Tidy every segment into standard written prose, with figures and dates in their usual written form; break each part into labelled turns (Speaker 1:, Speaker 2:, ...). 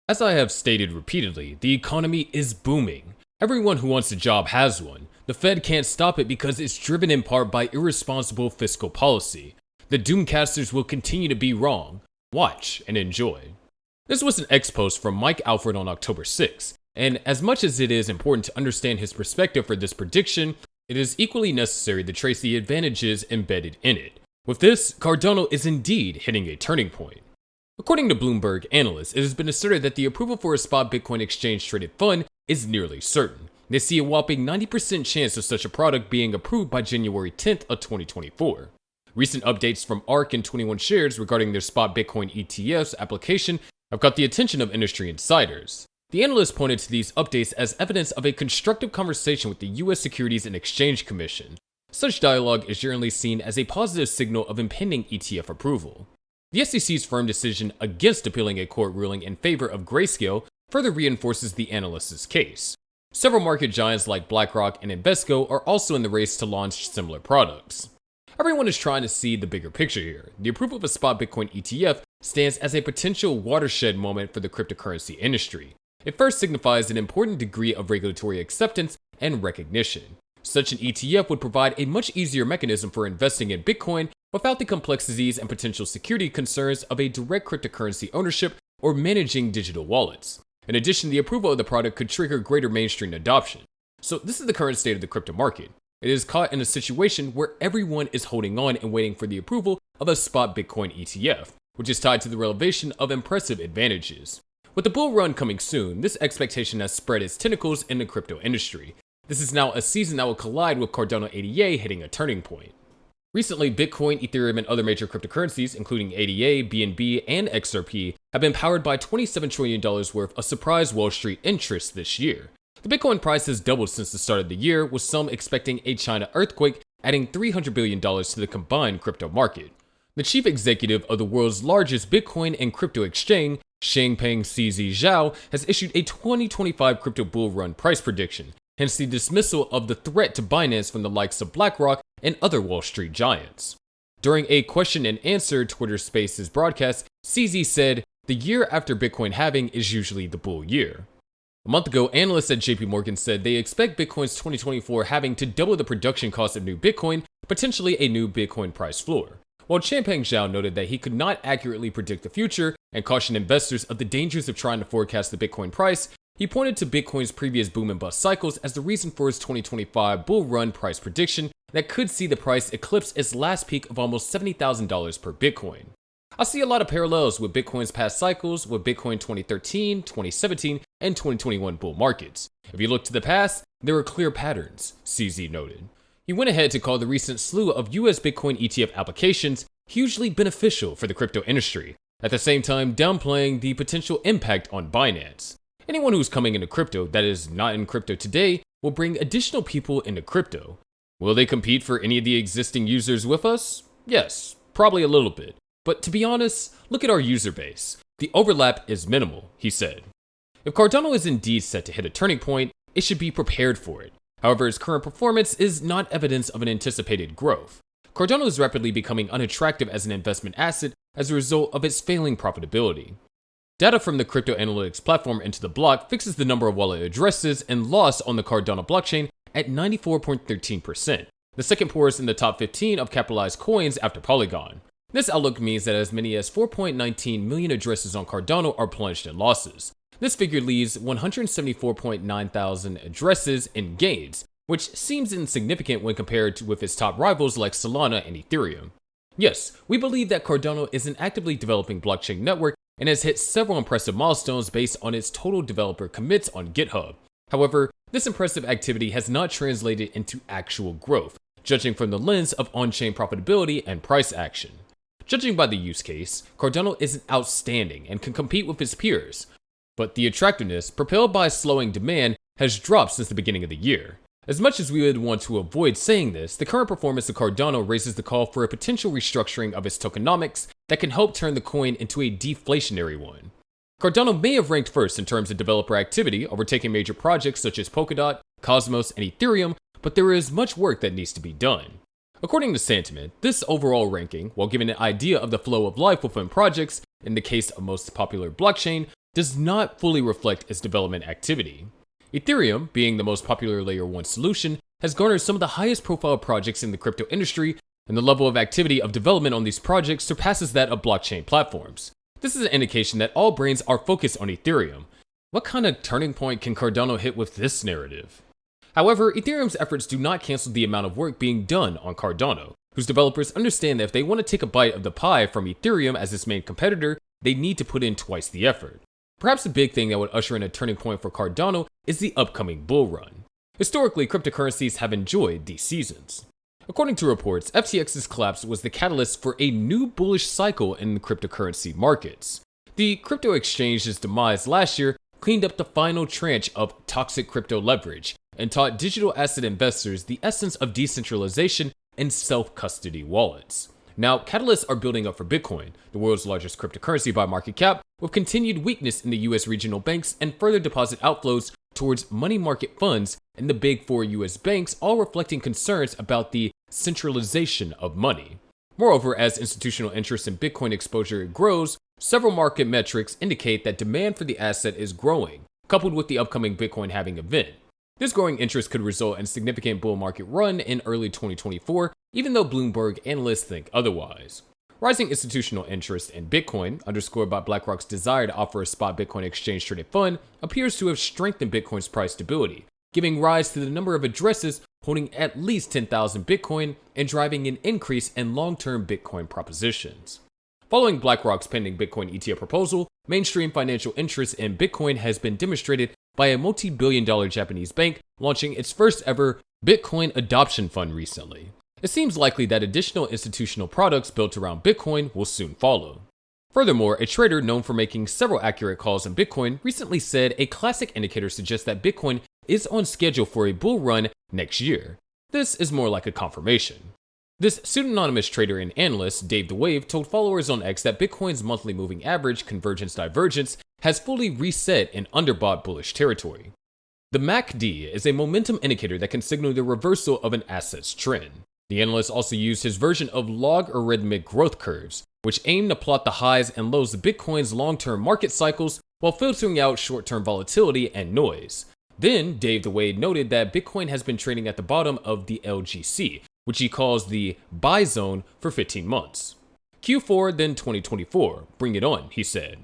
Speaker 1: As I have stated repeatedly, the economy is booming. Everyone who wants a job has one. The Fed can't stop it because it's driven in part by irresponsible fiscal policy. The doomcasters will continue to be wrong. Watch and enjoy. This was an X post from Mike Alfred on October 6, and as much as it is important to understand his perspective for this prediction, it is equally necessary to trace the advantages embedded in it. With this, Cardano is indeed hitting a turning point. According to Bloomberg analysts, it has been asserted that the approval for a spot Bitcoin exchange-traded fund is nearly certain. They see a whopping 90% chance of such a product being approved by January 10th of 2024. Recent updates from ARK and 21 Shares regarding their spot Bitcoin ETF's application have caught the attention of industry insiders. The analysts pointed to these updates as evidence of a constructive conversation with the U.S. Securities and Exchange Commission. Such dialogue is generally seen as a positive signal of impending ETF approval. The SEC's firm decision against appealing a court ruling in favor of Grayscale further reinforces the analyst's case. Several market giants like BlackRock and Invesco are also in the race to launch similar products. Everyone is trying to see the bigger picture here. The approval of a spot Bitcoin ETF stands as a potential watershed moment for the cryptocurrency industry. It first signifies an important degree of regulatory acceptance and recognition. Such an ETF would provide a much easier mechanism for investing in Bitcoin without the complexities and potential security concerns of a direct cryptocurrency ownership or managing digital wallets. In addition, the approval of the product could trigger greater mainstream adoption. So this is the current state of the crypto market. It is caught in a situation where everyone is holding on and waiting for the approval of a spot Bitcoin ETF, which is tied to the revelation of impressive advantages. With the bull run coming soon, this expectation has spread its tentacles in the crypto industry. This is now a season that will collide with Cardano ADA hitting a turning point. Recently, Bitcoin, Ethereum, and other major cryptocurrencies, including ADA, BNB, and XRP, have been powered by $27 trillion worth of surprise Wall Street interest this year. The Bitcoin price has doubled since the start of the year, with some expecting a China earthquake, adding $300 billion to the combined crypto market. The chief executive of the world's largest Bitcoin and crypto exchange, Changpeng CZ Zhao, has issued a 2025 crypto bull run price prediction, hence the dismissal of the threat to Binance from the likes of BlackRock and other Wall Street giants. During a question and answer Twitter Spaces broadcast, CZ said, "The year after Bitcoin halving is usually the bull year." A month ago, analysts at JP Morgan said they expect Bitcoin's 2024 halving to double the production cost of new Bitcoin, potentially a new Bitcoin price floor. While Changpeng Zhao noted that he could not accurately predict the future and cautioned investors of the dangers of trying to forecast the Bitcoin price, he pointed to Bitcoin's previous boom and bust cycles as the reason for his 2025 bull run price prediction that could see the price eclipse its last peak of almost $70,000 per Bitcoin. I see a lot of parallels with Bitcoin's past cycles with Bitcoin 2013, 2017, and 2021 bull markets. If you look to the past, there are clear patterns, CZ noted. He went ahead to call the recent slew of US Bitcoin ETF applications hugely beneficial for the crypto industry, at the same time downplaying the potential impact on Binance. Anyone who's coming into crypto that is not in crypto today will bring additional people into crypto. Will they compete for any of the existing users with us? Yes, probably a little bit. But to be honest, look at our user base. The overlap is minimal, he said. If Cardano is indeed set to hit a turning point, it should be prepared for it. However, its current performance is not evidence of an anticipated growth. Cardano is rapidly becoming unattractive as an investment asset as a result of its failing profitability. Data from the crypto analytics platform Into the Block fixes the number of wallet addresses and loss on the Cardano blockchain at 94.13%, the second poorest in the top 15 of capitalized coins after Polygon. This outlook means that as many as 4.19 million addresses on Cardano are plunged in losses. This figure leaves 174.9 thousand addresses in gains, which seems insignificant when compared with its top rivals like Solana and Ethereum. Yes, we believe that Cardano is an actively developing blockchain network and has hit several impressive milestones based on its total developer commits on GitHub. However, this impressive activity has not translated into actual growth, judging from the lens of on-chain profitability and price action. Judging by the use case, Cardano is outstanding and can compete with its peers. But the attractiveness, propelled by slowing demand, has dropped since the beginning of the year. As much as we would want to avoid saying this, the current performance of Cardano raises the call for a potential restructuring of its tokenomics that can help turn the coin into a deflationary one. Cardano may have ranked first in terms of developer activity, overtaking major projects such as Polkadot, Cosmos, and Ethereum, but there is much work that needs to be done. According to Sentiment, this overall ranking, while giving an idea of the flow of life within projects, in the case of most popular blockchain, does not fully reflect its development activity. Ethereum, being the most popular layer 1 solution, has garnered some of the highest profile projects in the crypto industry, and the level of activity of development on these projects surpasses that of blockchain platforms. This is an indication that all brains are focused on Ethereum. What kind of turning point can Cardano hit with this narrative? However, Ethereum's efforts do not cancel the amount of work being done on Cardano, whose developers understand that if they want to take a bite of the pie from Ethereum as its main competitor, they need to put in twice the effort. Perhaps the big thing that would usher in a turning point for Cardano is the upcoming bull run. Historically, cryptocurrencies have enjoyed these seasons. According to reports, FTX's collapse was the catalyst for a new bullish cycle in the cryptocurrency markets. The crypto exchange's demise last year cleaned up the final tranche of toxic crypto leverage and taught digital asset investors the essence of decentralization and self-custody wallets. Now, catalysts are building up for Bitcoin, the world's largest cryptocurrency by market cap, with continued weakness in the US regional banks and further deposit outflows towards money market funds and the big 4 US banks, all reflecting concerns about the centralization of money. Moreover, as institutional interest in Bitcoin exposure grows, several market metrics indicate that demand for the asset is growing, coupled with the upcoming Bitcoin halving event. This growing interest could result in a significant bull market run in early 2024, even though Bloomberg analysts think otherwise. Rising institutional interest in Bitcoin, underscored by BlackRock's desire to offer a spot Bitcoin exchange-traded fund, appears to have strengthened Bitcoin's price stability, giving rise to the number of addresses holding at least 10,000 Bitcoin and driving an increase in long-term Bitcoin propositions. Following BlackRock's pending Bitcoin ETF proposal, mainstream financial interest in Bitcoin has been demonstrated by a multi-billion-dollar Japanese bank launching its first ever Bitcoin adoption fund recently. It seems likely that additional institutional products built around Bitcoin will soon follow. Furthermore, a trader known for making several accurate calls on Bitcoin recently said a classic indicator suggests that Bitcoin is on schedule for a bull run next year. This is more like a confirmation. This pseudonymous trader and analyst, Dave the Wave, told followers on X that Bitcoin's monthly moving average convergence divergence has fully reset in underbought bullish territory. The MACD is a momentum indicator that can signal the reversal of an asset's trend. The analyst also used his version of logarithmic growth curves, which aim to plot the highs and lows of Bitcoin's long-term market cycles while filtering out short-term volatility and noise. Then, Dave the Wave noted that Bitcoin has been trading at the bottom of the LGC, which he calls the buy zone, for 15 months. Q4, then 2024, bring it on, he said.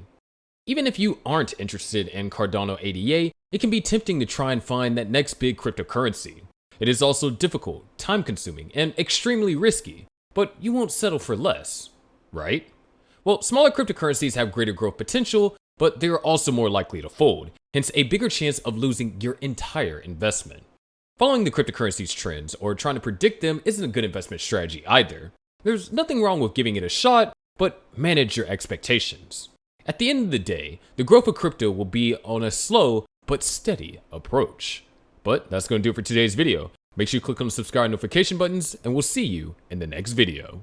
Speaker 1: Even if you aren't interested in Cardano ADA, it can be tempting to try and find that next big cryptocurrency. It is also difficult, time-consuming, and extremely risky, but you won't settle for less, right? Well, smaller cryptocurrencies have greater growth potential, but they are also more likely to fold, hence a bigger chance of losing your entire investment. Following the cryptocurrency's trends or trying to predict them isn't a good investment strategy either. There's nothing wrong with giving it a shot, but manage your expectations. At the end of the day, the growth of crypto will be on a slow but steady approach. But that's going to do it for today's video. Make sure you click on the subscribe notification buttons, and we'll see you in the next video.